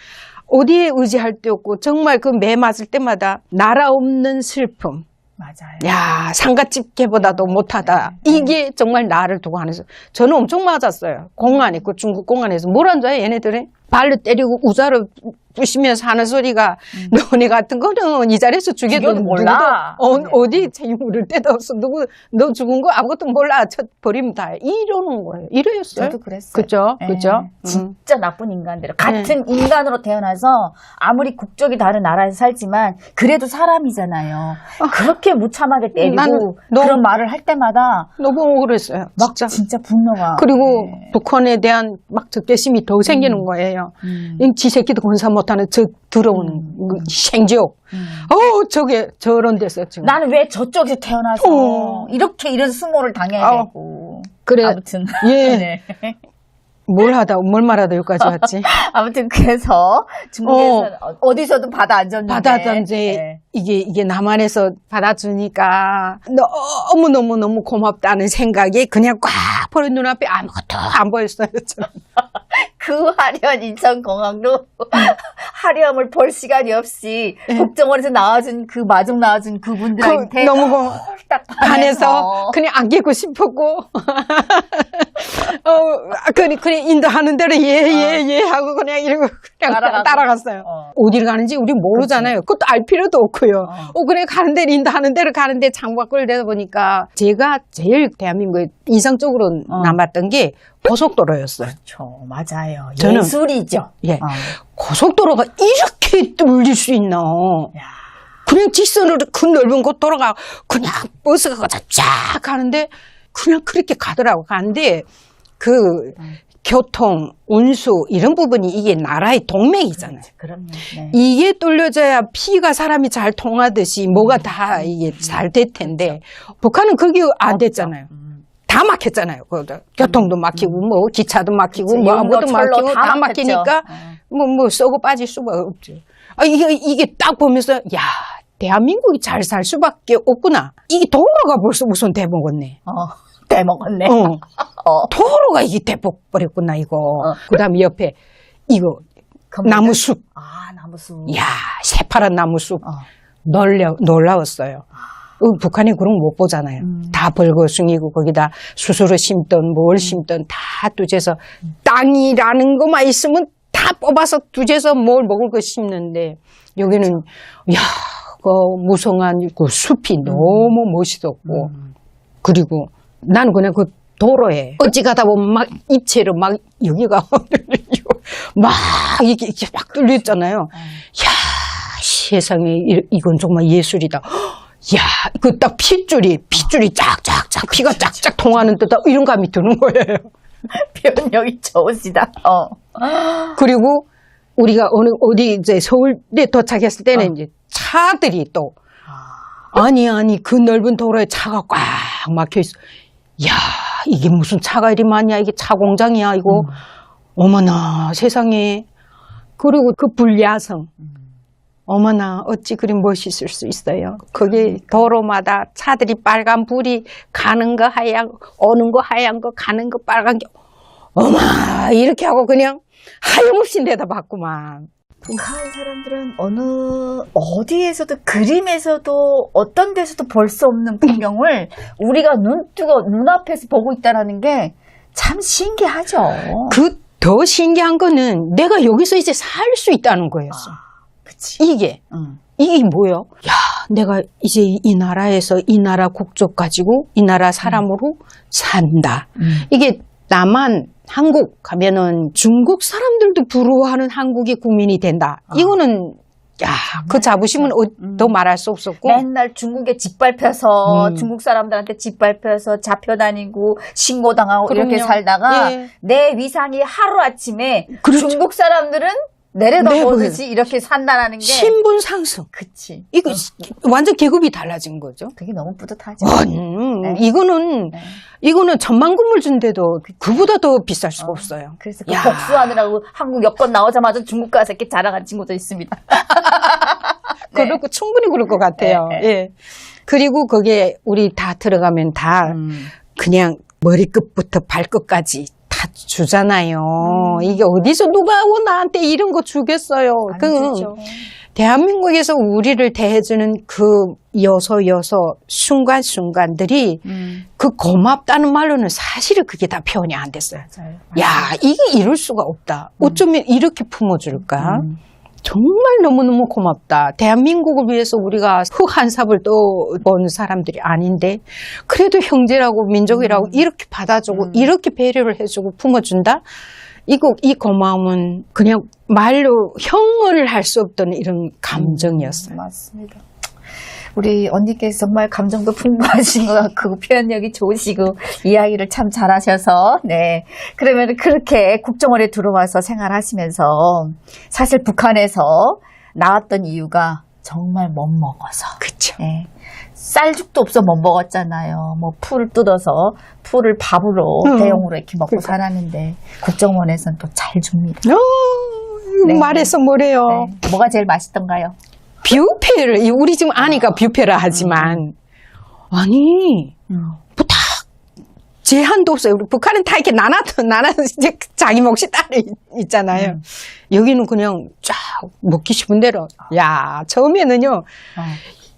[SPEAKER 5] 어디에 의지할 데 없고 정말 그 매 맞을 때마다 나라 없는 슬픔.
[SPEAKER 4] 맞아요.
[SPEAKER 5] 야, 상가집게보다도 못하다. 이게 정말 나를 두고 하면서 저는 엄청 맞았어요. 공안에, 그 중국 공안에서 뭘 안 줘요, 얘네들이? 발로 때리고 우자로 부시면서 하는 소리가 너네 같은 거는 이 자리에서 죽여도
[SPEAKER 4] 몰라.
[SPEAKER 5] 어디 물을 때도 없어. 너 죽은 거 아무것도 몰라. 버리면 다. 이러는 거예요. 이래였어요.
[SPEAKER 4] 저도 그랬어요.
[SPEAKER 5] 그죠?
[SPEAKER 4] 네.
[SPEAKER 5] 그죠?
[SPEAKER 4] 진짜 나쁜 인간들. 같은 인간으로 태어나서 아무리 국적이 다른 나라에서 살지만 그래도 사람이잖아요. 그렇게 무참하게 때리고
[SPEAKER 5] 나는
[SPEAKER 4] 그런 말을 할 때마다
[SPEAKER 5] 너무 억울했어요.
[SPEAKER 4] 막 진짜 분노가.
[SPEAKER 5] 그리고 북한에 대한 막 적개심이 더 생기는 거예요. 이 지새끼도 건사 못하는 저 더러운 생지옥. 저런 데서 지금.
[SPEAKER 4] 나는 왜 저쪽에서 태어나서 이렇게 이런 수모를 당해야 되고.
[SPEAKER 5] 그래.
[SPEAKER 4] 아무튼.
[SPEAKER 5] 예.
[SPEAKER 4] 네.
[SPEAKER 5] 뭘 말하다 여기까지 왔지?
[SPEAKER 4] 아무튼 그래서 중국에서 어디서도 받아 안 줬는데.
[SPEAKER 5] 받아줬는데
[SPEAKER 4] 네.
[SPEAKER 5] 이게 남한에서 받아주니까 너무 고맙다는 생각에 그냥 꽉 버린 눈앞에 아무것도 안 보였어요. 저는.
[SPEAKER 4] 그 화려한 인천공항도 화려함을 볼 시간이 없이 국정원에서 나와준 그 마중 나와준 그분들한테
[SPEAKER 5] 너무
[SPEAKER 4] 딱
[SPEAKER 5] 반해서 그냥 안기고 싶었고 그냥 인도하는 대로 예 하고 그냥 이러고 그냥 따라갔어요. 어디를 가는지 우리 모르잖아요. 그것도 알 필요도 없고요. 그래 가는 대로 인도하는 대로 가는데 창밖을 내다보니까 제가 제일 대한민국에 인상적으로 남았던 게 고속도로였어요.
[SPEAKER 4] 그렇죠. 맞아요.
[SPEAKER 5] 저는,
[SPEAKER 4] 예술이죠.
[SPEAKER 5] 예. 고속도로가 이렇게 뚫릴 수 있나. 그냥 뒷선으로 큰 넓은 곳 돌아가 그냥 버스가 쫙 가는데 그냥 그렇게 가는데 그 교통, 운수 이런 부분이 이게 나라의 동맥이잖아요.
[SPEAKER 4] 그럼요. 네.
[SPEAKER 5] 이게 뚫려져야 피가 사람이 잘 통하듯이 뭐가 다 이게 잘 될 텐데 북한은 그게 안 됐잖아요. 다 막혔잖아요. 교통도 막히고 뭐 기차도 막히고 뭐 아무것도 막히고 다 막히니까 뭐 쏘고 빠질 수가 없죠. 이게 딱 보면서 야 대한민국이 잘 살 수밖에 없구나. 이게 동료가 벌써 무슨 대먹었네.
[SPEAKER 4] 대먹었네.
[SPEAKER 5] 도로가 이게 대폭버렸구나 이거. 그다음에 옆에 이거 나무숲.
[SPEAKER 4] 아, 나무숲.
[SPEAKER 5] 야, 새파란 나무숲. 놀라웠어요. 북한이 그런 거 못 보잖아요. 다 벌거숭이고 거기다 수수로 심던 뭘 심던 다 두재서 땅이라는 것만 있으면 다 뽑아서 두재서 뭘 먹을 거 심는데 여기는 야, 그 무성한 그 숲이 너무 멋있었고 그리고 나는 그냥 그 도로에 어찌 가다 보면 막 입체로 막 여기가 막 이게 막 뚫렸잖아요. 야, 세상에 이건 정말 예술이다. 야, 그 딱 핏줄이 쫙쫙쫙 피가 쫙쫙 통하는 듯 이런 감이 드는 거예요.
[SPEAKER 4] 표현력이 좋으시다.
[SPEAKER 5] 그리고 우리가 어디 이제 서울에 도착했을 때는 이제 차들이 또 아니 그 넓은 도로에 차가 꽉 막혀 있어. 야, 이게 무슨 차가 이리 많냐? 이게 차 공장이야 이거. 어머나 세상에. 그리고 그 불야성. 어머나 어찌 그리 멋있을 수 있어요. 거기 도로마다 차들이 빨간 불이 가는 거 하얀 오는 거 하얀 거 가는 거 빨간 게 어마 이렇게 하고 그냥 하염없이 내다봤구만.
[SPEAKER 4] 북한 사람들은 어디에서도 그림에서도 어떤 데서도 볼 수 없는 풍경을 우리가 눈앞에서 보고 있다라는 게 참 신기하죠.
[SPEAKER 5] 그 더 신기한 거는 내가 여기서 이제 살 수 있다는 거였어.
[SPEAKER 4] 그치.
[SPEAKER 5] 이게 뭐요? 야, 내가 이제 이 나라에서 이 나라 국적 가지고 이 나라 사람으로 산다. 이게 남한 한국 가면은 중국 사람들도 부러워하는 한국의 국민이 된다. 이거는 야, 그 자부심은 더 말할 수 없었고.
[SPEAKER 4] 맨날 중국에 짓밟혀서 중국 사람들한테 짓밟혀서 잡혀다니고 신고당하고
[SPEAKER 5] 그럼요.
[SPEAKER 4] 이렇게 살다가
[SPEAKER 5] 예.
[SPEAKER 4] 내 위상이 하루아침에
[SPEAKER 5] 그렇죠.
[SPEAKER 4] 중국 사람들은 내려다보듯이 이렇게 산다라는 게
[SPEAKER 5] 신분 상승.
[SPEAKER 4] 그치.
[SPEAKER 5] 이거 완전 계급이 달라진 거죠.
[SPEAKER 4] 그게 너무 뿌듯하죠. 네.
[SPEAKER 5] 이거는 천만 금을 준데도 그보다 더 비쌀 수가 없어요.
[SPEAKER 4] 그래서 그
[SPEAKER 5] 야.
[SPEAKER 4] 복수하느라고 한국 여권 나오자마자 중국 가서 이렇게 자랑한 친구도 있습니다. 네.
[SPEAKER 5] 그렇고 충분히 그럴 것 같아요.
[SPEAKER 4] 네.
[SPEAKER 5] 예. 그리고 거기에 우리 다 들어가면 다 그냥 머리끝부터 발끝까지 다 주잖아요. 이게 어디서 누가 나한테 이런 거 주겠어요.
[SPEAKER 4] 안 주죠.
[SPEAKER 5] 대한민국에서 우리를 대해주는 그 여서 순간순간들이 그 고맙다는 말로는 사실은 그게 다 표현이 안 됐어요.
[SPEAKER 4] 맞아요.
[SPEAKER 5] 야, 이게 이럴 수가 없다. 어쩌면 이렇게 품어줄까? 정말 너무너무 고맙다. 대한민국을 위해서 우리가 흙 한 삽을 떠본 사람들이 아닌데 그래도 형제라고 민족이라고 이렇게 받아주고 이렇게 배려를 해주고 품어준다? 이 고마움은 그냥 말로 형언을 할 수 없던 이런 감정이었어요.
[SPEAKER 4] 맞습니다. 우리 언니께서 정말 감정도 풍부하신 것 같고 표현력이 좋으시고 이야기를 참 잘하셔서 네. 그러면 그렇게 국정원에 들어와서 생활하시면서 사실 북한에서 나왔던 이유가 정말 못 먹어서.
[SPEAKER 5] 그쵸.
[SPEAKER 4] 네. 쌀죽도 없어 못 먹었잖아요. 뭐 풀을 뜯어서 풀을 밥으로 대용으로 이렇게 먹고 살았는데 국정원에서는 또 잘 줍니다. 네.
[SPEAKER 5] 말해서 뭐래요.
[SPEAKER 4] 네. 뭐가 제일 맛있던가요?
[SPEAKER 5] 뷔페를 우리 지금 아니까 뷔페라 하지만 아니 뭐 다 제한도 없어요. 우리 북한은 다 이렇게 나눠서 이제 자기 몫이 따로 있잖아요. 여기는 그냥 쫙 먹기 싶은 대로. 야, 처음에는요.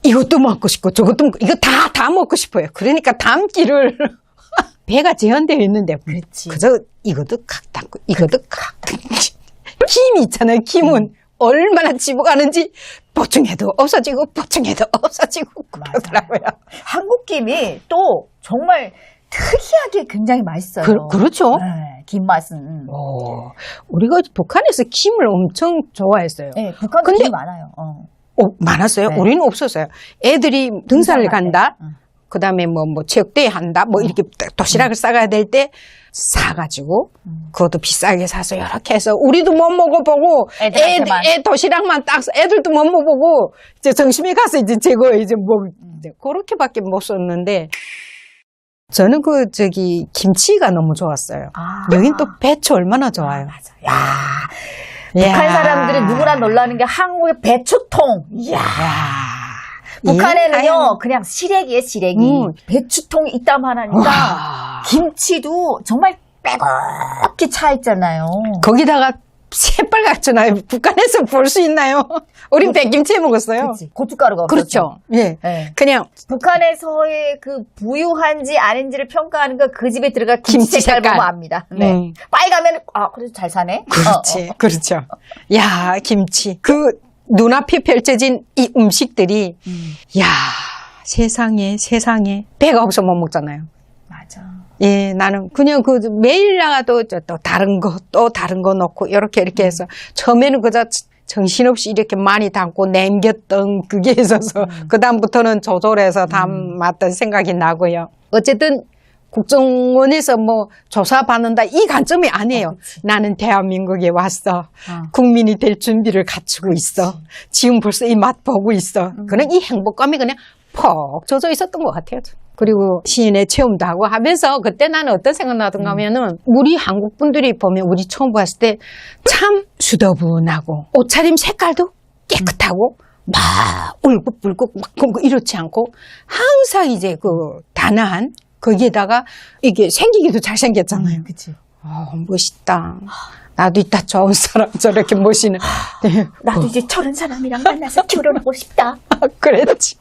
[SPEAKER 5] 이것도 먹고 싶고 저것도 먹고 이거 다 먹고 싶어요. 그러니까 담기를 배가 제한되어 있는데
[SPEAKER 4] 그렇지.
[SPEAKER 5] 그저 이것도 칵 담고 이것도 칵 담고 김이 있잖아요. 김은 얼마나 집어가는지 보충해도 없어지고 보충해도 없어지고 그러더라고요.
[SPEAKER 4] 한국 김이 또 정말 특이하게 굉장히 맛있어요.
[SPEAKER 5] 그렇죠.
[SPEAKER 4] 네, 김 맛은.
[SPEAKER 5] 우리가 북한에서 김을 엄청 좋아했어요.
[SPEAKER 4] 네, 북한도
[SPEAKER 5] 근데
[SPEAKER 4] 김이 많아요.
[SPEAKER 5] 많았어요?
[SPEAKER 4] 네.
[SPEAKER 5] 우리는 없었어요. 애들이 등산을
[SPEAKER 4] 등산할
[SPEAKER 5] 간다. 그 다음에 뭐 체육대회 한다. 뭐 이렇게 도시락을 싸가야 될 때 사가지고 그것도 비싸게 사서 이렇게 해서 우리도 못 먹어보고
[SPEAKER 4] 애들한테만.
[SPEAKER 5] 애 도시락만 딱 애들도 못 먹어보고 이제 점심에 가서 이제 제거 이제 뭐 그렇게밖에 못 썼는데 저는 김치가 너무 좋았어요. 여긴 또 배추 얼마나 좋아요.
[SPEAKER 4] 맞아. 북한 사람들이 누구나 놀라는 게 한국의 배추통. 이야. 북한에는요, 그냥 시래기에 시래기. 배추통이 있다만 하니까,
[SPEAKER 5] 와.
[SPEAKER 4] 김치도 정말 빼곡히 차 있잖아요.
[SPEAKER 5] 거기다가 새빨갛잖아요. 북한에서 볼 수 있나요? 우린 백김치 해 먹었어요.
[SPEAKER 4] 그렇지. 고춧가루가 없었죠.
[SPEAKER 5] 그렇죠. 예.
[SPEAKER 4] 네.
[SPEAKER 5] 그냥
[SPEAKER 4] 북한에서의 그 부유한지 아닌지를 평가하는 거 그 집에 들어가 김치
[SPEAKER 5] 김치
[SPEAKER 4] 색깔
[SPEAKER 5] 색깔.
[SPEAKER 4] 보면 압니다. 네. 빨가면 그래도 잘 사네.
[SPEAKER 5] 그렇지. 그렇죠. 야, 김치. 그 눈앞에 펼쳐진 이 음식들이 야, 세상에 배가 없어 못 먹잖아요.
[SPEAKER 4] 맞아.
[SPEAKER 5] 예, 나는 그냥 그 매일 나가도 또 다른 거 넣고 이렇게 해서 처음에는 그저 정신없이 이렇게 많이 담고 남겼던 그게 있어서 그다음부터는 조절해서 담았던 생각이 나고요. 어쨌든 국정원에서 뭐 조사받는다 이 관점이 아니에요. 나는 대한민국에 왔어. 국민이 될 준비를 갖추고 있어. 지금 벌써 이 맛 보고 있어. 그런 이 행복감이 그냥 퍽 젖어 있었던 것 같아요. 그리고 시인의 체험도 하고 하면서 그때 나는 어떤 생각 나던가 하면은 우리 한국 분들이 보면 우리 처음 봤을 때 참 수더분하고 옷차림 색깔도 깨끗하고 막 울긋불긋 막 이렇지 않고 항상 이제 그 단아한 거기에다가 이게 생기기도 잘생겼잖아요.
[SPEAKER 4] 그치.
[SPEAKER 5] 멋있다. 나도 이따 좋은 사람 저렇게 모시는. 네.
[SPEAKER 4] 나도 이제 저런 사람이랑 만나서 결혼하고 싶다.
[SPEAKER 5] 그랬지.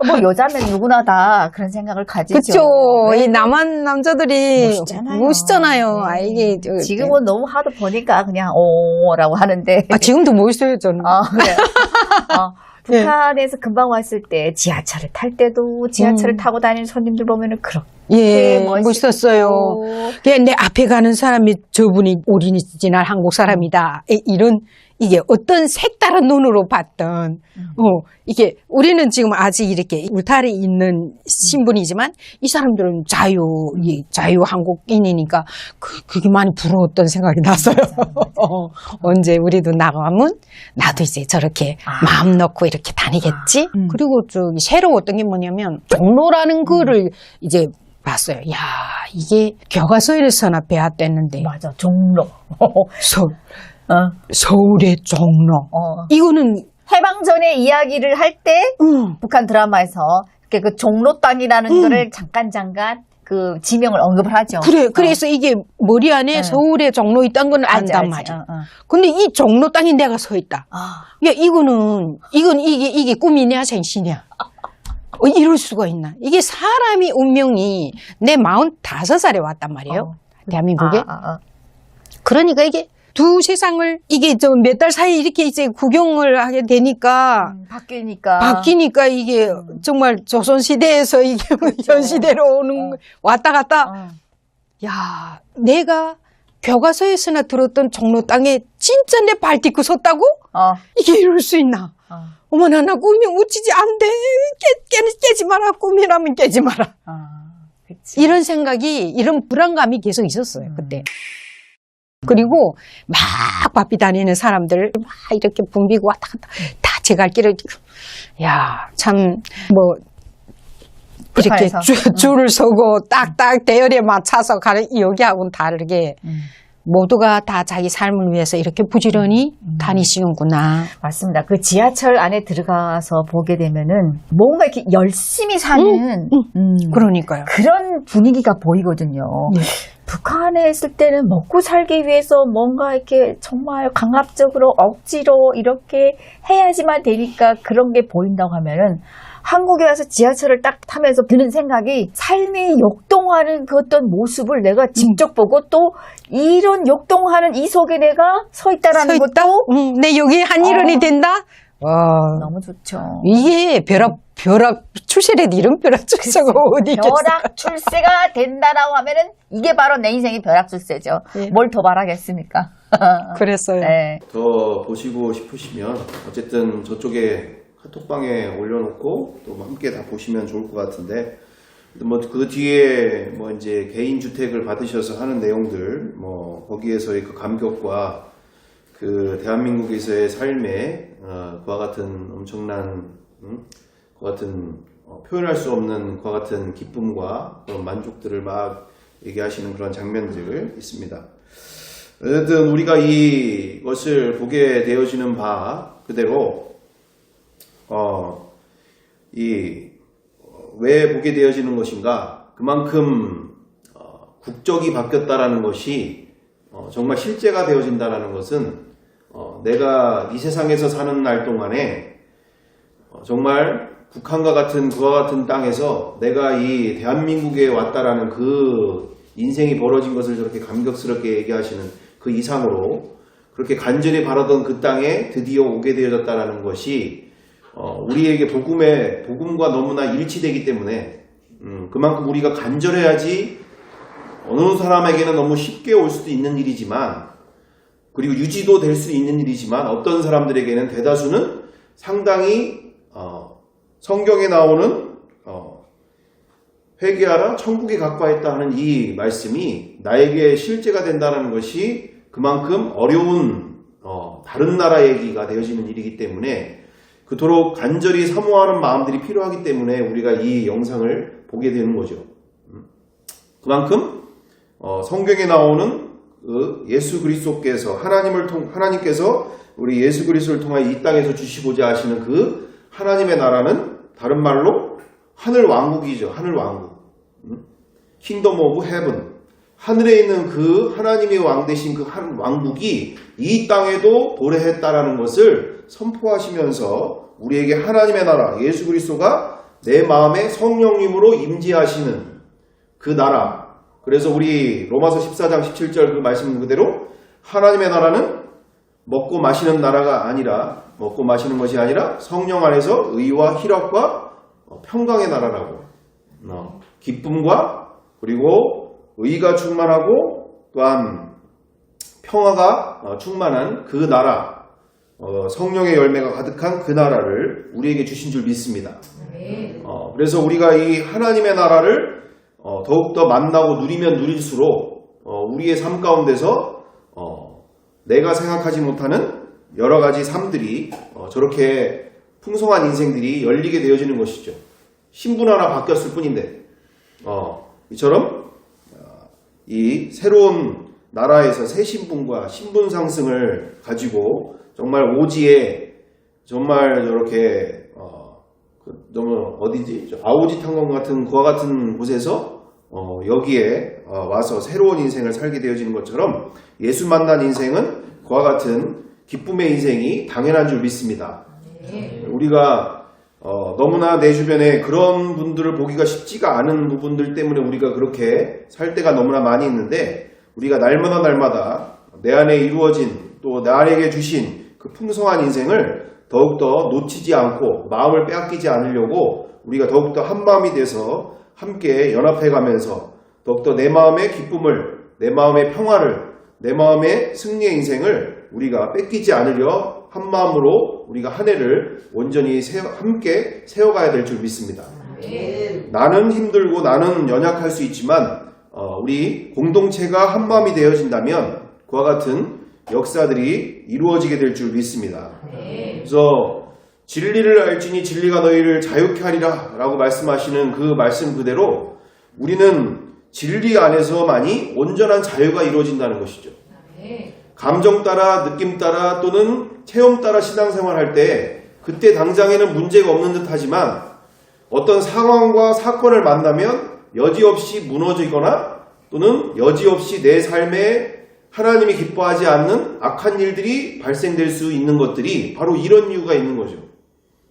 [SPEAKER 4] 뭐 여자면 누구나 다 그런 생각을 가지죠.
[SPEAKER 5] 그렇죠.
[SPEAKER 4] 네.
[SPEAKER 5] 이 남한 남자들이
[SPEAKER 4] 멋있잖아요.
[SPEAKER 5] 아, 이게
[SPEAKER 4] 지금은 너무 하도 보니까 그냥 오라고 하는데.
[SPEAKER 5] 지금도 멋있어요, 저는.
[SPEAKER 4] 그래. 북한에서 금방 왔을 때 지하철을 탈 때도 지하철을 타고 다니는 손님들 보면은 그렇게
[SPEAKER 5] 예, 멋있었어요. 내 앞에 가는 사람이 저분이 오리지널 한국 사람이다. 이런 이게 어떤 색다른 눈으로 봤던 이게 우리는 지금 아직 이렇게 울타리 있는 신분이지만 이 사람들은 자유 한국인이니까 그게 많이 부러웠던 생각이 났어요. 언제 우리도 나가면 나도 이제 저렇게 마음 놓고 이렇게 다니겠지. 그리고 저기 새로웠던 게 뭐냐면 종로라는 거를 이제 봤어요. 야, 이게 교과서에서나 배웠댔는데.
[SPEAKER 4] 맞아, 종로.
[SPEAKER 5] 서울의 종로. 이거는
[SPEAKER 4] 해방 전에 이야기를 할 때 북한 드라마에서 이렇게 그 종로 땅이라는 거를 잠깐 그 지명을 언급을 하죠.
[SPEAKER 5] 그래. 그래서 이게 머리 안에 서울의 종로 있다는 건 안단 말이야. 근데 이 종로 땅에 내가 서 있다. 야, 이게 꿈이냐 생시냐. 이럴 수가 있나. 이게 사람이 운명이 내 45살에 왔단 말이에요. 대한민국에. 그러니까 이게 두 세상을 이게 몇 달 사이 이렇게 이제 구경을 하게 되니까 바뀌니까 이게 정말 조선시대에서 이게 현 시대로 오는 왔다 갔다. 야, 내가 교과서에서나 들었던 종로 땅에 진짜 내 발 딛고 섰다고? 이게 이럴 수 있나? 어머나, 나 꿈이 웃지지 안 돼. 깨지 마라. 꿈이라면 깨지 마라.
[SPEAKER 4] 그치.
[SPEAKER 5] 이런 생각이, 이런 불안감이 계속 있었어요, 그때. 그리고 막 바삐 다니는 사람들 막 이렇게 붐비고 왔다 갔다 다 제 갈 길을 야, 참 뭐 이렇게 줄을 서고 딱딱 대열에 맞춰서 가는 여기하고는 다르게 모두가 다 자기 삶을 위해서 이렇게 부지런히 다니시는구나.
[SPEAKER 4] 맞습니다. 그 지하철 안에 들어가서 보게 되면은 뭔가 이렇게 열심히 사는
[SPEAKER 5] 그러니까요.
[SPEAKER 4] 그런 분위기가 보이거든요.
[SPEAKER 5] 네.
[SPEAKER 4] 북한에 있을 때는 먹고 살기 위해서 뭔가 이렇게 정말 강압적으로 억지로 이렇게 해야지만 되니까 그런 게 보인다고 하면은 한국에 와서 지하철을 딱 타면서 드는 생각이 삶이 역동하는 그 어떤 모습을 내가 직접 보고 또 이런 역동하는 이 속에 내가 서 있다라는 것도
[SPEAKER 5] 내 여기 한일원이 된다?
[SPEAKER 4] 너무 좋죠.
[SPEAKER 5] 이게 벼락 출세래도 이런 벼락 출세가 어디 있겠어.
[SPEAKER 4] 벼락 출세가 된다라고 하면은 이게 바로 내 인생의 벼락 출세죠.
[SPEAKER 5] 예.
[SPEAKER 4] 뭘 더 바라겠습니까?
[SPEAKER 5] 그랬어요.
[SPEAKER 4] 네.
[SPEAKER 1] 더 보시고 싶으시면 어쨌든 저쪽에 카톡방에 올려놓고 또 함께 다 보시면 좋을 것 같은데 뭐 그 뒤에 뭐 이제 개인 주택을 받으셔서 하는 내용들 뭐 거기에서의 그 감격과 그 대한민국에서의 삶에 그와 같은 엄청난 그와 같은 표현할 수 없는 그와 같은 기쁨과 그런 만족들을 막 얘기하시는 그런 장면들 있습니다. 어쨌든 우리가 이것을 보게 되어지는 바 그대로 왜 보게 되어지는 것인가? 그만큼 국적이 바뀌었다라는 것이 정말 실제가 되어진다라는 것은 내가 이 세상에서 사는 날 동안에 정말 북한과 같은 그와 같은 땅에서 내가 이 대한민국에 왔다라는 그 인생이 벌어진 것을 저렇게 감격스럽게 얘기하시는 그 이상으로 그렇게 간절히 바라던 그 땅에 드디어 오게 되어졌다라는 것이 우리에게 복음과 너무나 일치되기 때문에 그만큼 우리가 간절해야지 어느 사람에게는 너무 쉽게 올 수도 있는 일이지만 그리고 유지도 될 수 있는 일이지만 어떤 사람들에게는 대다수는 상당히 성경에 나오는 회개하라 천국에 가까이했다 하는 이 말씀이 나에게 실제가 된다는 것이 그만큼 어려운 다른 나라 얘기가 되어지는 일이기 때문에 그토록 간절히 사모하는 마음들이 필요하기 때문에 우리가 이 영상을 보게 되는 거죠. 그만큼 성경에 나오는 그 예수 그리스도께서 하나님께서 우리 예수 그리스도를 통하여 이 땅에서 주시고자 하시는 그 하나님의 나라는 다른 말로 하늘 왕국이죠. 하늘 왕국. Kingdom of Heaven. 하늘에 있는 그 하나님의 왕 되신 그 왕국이 이 땅에도 도래했다라는 것을 선포하시면서 우리에게 하나님의 나라 예수 그리스도가 내 마음에 성령님으로 임재하시는 그 나라. 그래서 우리 로마서 14장 17절 그 말씀 그대로 하나님의 나라는 먹고 마시는 나라가 아니라 먹고 마시는 것이 아니라 성령 안에서 의와 희락과 평강의 나라라고. 기쁨과 그리고 의가 충만하고 또한 평화가 충만한 그 나라, 성령의 열매가 가득한 그 나라를 우리에게 주신 줄 믿습니다. 그래서 우리가 이 하나님의 나라를 더욱더 만나고 누리면 누릴수록 우리의 삶 가운데서 내가 생각하지 못하는 여러 가지 삶들이 저렇게 풍성한 인생들이 열리게 되어지는 것이죠. 신분 하나 바뀌었을 뿐인데 이처럼 이 새로운 나라에서 새 신분과 신분 상승을 가지고 정말 오지에 정말 저렇게 너무 어디지? 아오지 탄광 같은 그와 같은 곳에서 여기에 와서 새로운 인생을 살게 되어지는 것처럼 예수 만난 인생은 그와 같은 기쁨의 인생이 당연한 줄 믿습니다. 우리가 너무나 내 주변에 그런 분들을 보기가 쉽지가 않은 부분들 때문에 우리가 그렇게 살 때가 너무나 많이 있는데 우리가 날마다 내 안에 이루어진 또 나에게 주신 그 풍성한 인생을 더욱더 놓치지 않고 마음을 빼앗기지 않으려고 우리가 더욱더 한마음이 돼서 함께 연합해가면서 더욱더 내 마음의 기쁨을, 내 마음의 평화를, 내 마음의 승리의 인생을 우리가 뺏기지 않으려 한마음으로 우리가 한 해를 온전히 함께 세워가야 될 줄 믿습니다. 나는 힘들고 나는 연약할 수 있지만 우리 공동체가 한마음이 되어진다면 그와 같은 역사들이 이루어지게 될 줄 믿습니다. 그래서 진리를 알지니 진리가 너희를 자유케 하리라 라고 말씀하시는 그 말씀 그대로 우리는 진리 안에서만이 온전한 자유가 이루어진다는 것이죠. 감정 따라 느낌 따라 또는 체험 따라 신앙생활 할 때 그때 당장에는 문제가 없는 듯 하지만 어떤 상황과 사건을 만나면 여지없이 무너지거나 또는 여지없이 내 삶에 하나님이 기뻐하지 않는 악한 일들이 발생될 수 있는 것들이 바로 이런 이유가 있는 거죠.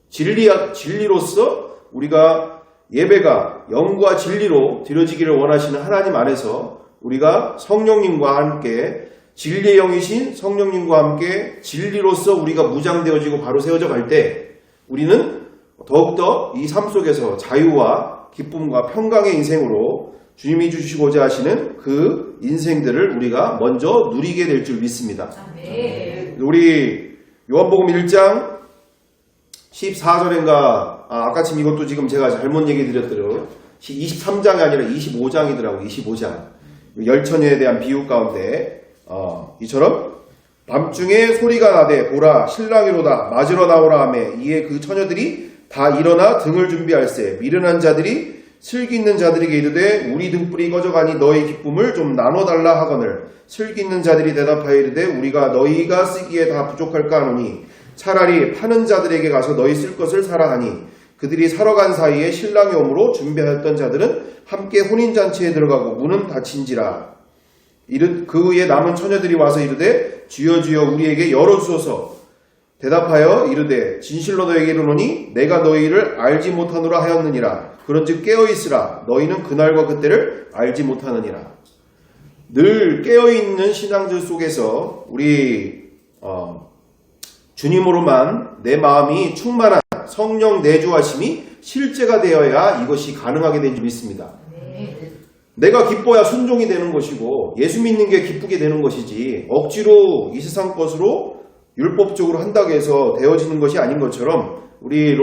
[SPEAKER 1] 진리로서 우리가 예배가 영과 진리로 드려지기를 원하시는 하나님 안에서 우리가 성령님과 함께 진리의 영이신 성령님과 함께 진리로서 우리가 무장되어지고 바로 세워져 갈 때 우리는 더욱더 이 삶 속에서 자유와 기쁨과 평강의 인생으로 주님이 주시고자 하시는 그 인생들을 우리가 먼저 누리게 될 줄 믿습니다. 우리 요한복음 1장 14절인가 아까 지금 이것도 지금 제가 잘못 얘기 드렸더라고요. 23장이 아니라 25장이더라고요. 25장. 열처녀에 대한 비유 가운데 이처럼 밤중에 소리가 나되 보라 신랑이로다 맞으러 나오라 하매 이에 그 처녀들이 다 일어나 등을 준비할세 미련한 자들이 슬기 있는 자들에게 이르되 우리 등불이 꺼져가니 너희 기쁨을 좀 나눠달라 하거늘 슬기 있는 자들이 대답하여 이르되 우리가 너희가 쓰기에 다 부족할까 하노니 차라리 파는 자들에게 가서 너희 쓸 것을 사라 하니 그들이 살아간 사이에 신랑이 오므로 준비하였던 자들은 함께 혼인잔치에 들어가고 문은 닫힌지라. 그 후에 남은 처녀들이 와서 이르되 주여 주여 우리에게 열어주소서. 대답하여 이르되 진실로 너에게 이르노니 내가 너희를 알지 못하노라 하였느니라. 그런즉 깨어있으라. 너희는 그날과 그때를 알지 못하느니라. 늘 깨어있는 신앙들 속에서 우리 주님으로만 내 마음이 충만한 성령 내주하심이 실제가 되어야 이것이 가능하게 된 줄 믿습니다. 내가 기뻐야 순종이 되는 것이고 예수 믿는 게 기쁘게 되는 것이지 억지로 이 세상 것으로 율법적으로 한다고 해서 되어지는 것이 아닌 것처럼 우리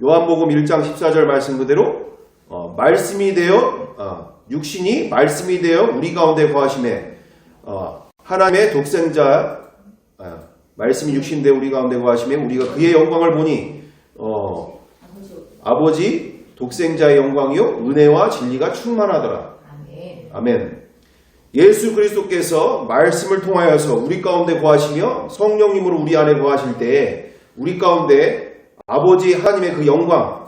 [SPEAKER 1] 요한복음 1장 14절 말씀 그대로 말씀이 되어 육신이 말씀이 되어 우리 가운데 거하심에 하나님의 독생자 말씀이 육신 되어 우리 가운데 거하심에 우리가 그의 영광을 보니 아버지 독생자의 영광이요 은혜와 진리가 충만하더라. 아멘. 예수 그리스도께서 말씀을 통하여서 우리 가운데 거하시며 성령님으로 우리 안에 거하실 때에 우리 가운데 아버지 하나님의 그 영광,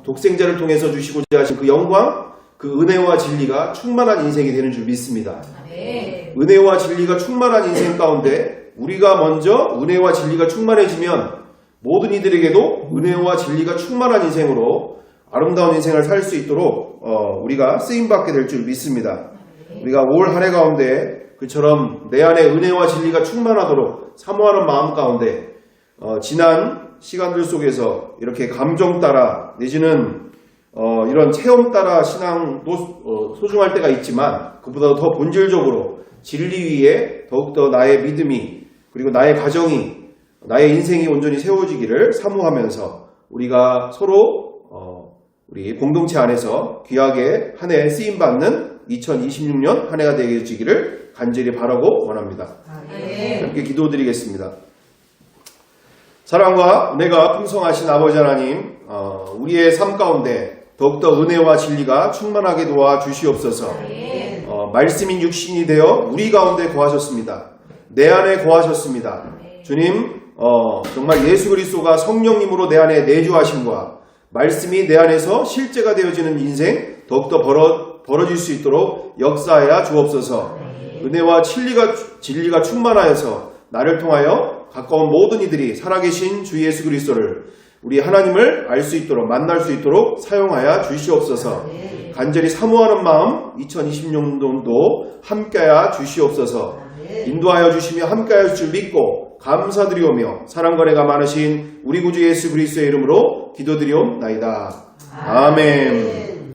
[SPEAKER 1] 독생자를 통해서 주시고자 하신 그 영광, 그 은혜와 진리가 충만한 인생이 되는 줄 믿습니다. 은혜와 진리가 충만한 인생 가운데 우리가 먼저 은혜와 진리가 충만해지면 모든 이들에게도 은혜와 진리가 충만한 인생으로 아름다운 인생을 살 수 있도록 우리가 쓰임받게 될 줄 믿습니다. 우리가 올 한 해 가운데 그처럼 내 안에 은혜와 진리가 충만하도록 사모하는 마음 가운데 지난 시간들 속에서 이렇게 감정 따라 내지는 이런 체험 따라 신앙도 소중할 때가 있지만 그보다 더 본질적으로 진리 위에 더욱더 나의 믿음이 그리고 나의 가정이 나의 인생이 온전히 세워지기를 사모하면서 우리가 서로 우리 공동체 안에서 귀하게 한 해 쓰임받는 2026년 한 해가 되어지기를 간절히 바라고 원합니다. 함께 기도드리겠습니다. 사랑과 은혜가 풍성하신 아버지 하나님, 우리의 삶 가운데 더욱더 은혜와 진리가 충만하게 도와주시옵소서. 말씀인 육신이 되어 우리 가운데 거하셨습니다. 내 안에 거하셨습니다. 주님, 정말 예수 그리스도가 성령님으로 내 안에 내주하심과 말씀이 내 안에서 실제가 되어지는 인생 더욱더 벌어질 수 있도록 역사하여 주옵소서. 은혜와 진리가 충만하여서 나를 통하여 가까운 모든 이들이 살아계신 주 예수 그리스도를 우리 하나님을 알 수 있도록 만날 수 있도록 사용하여 주시옵소서. 간절히 사모하는 마음 2026년도 함께하여 주시옵소서. 인도하여 주시며 함께하여 주실 줄 믿고 감사드리오며 사랑과 은혜가 많으신 우리 구주 예수 그리스도의 이름으로 기도드리옵나이다. 아멘.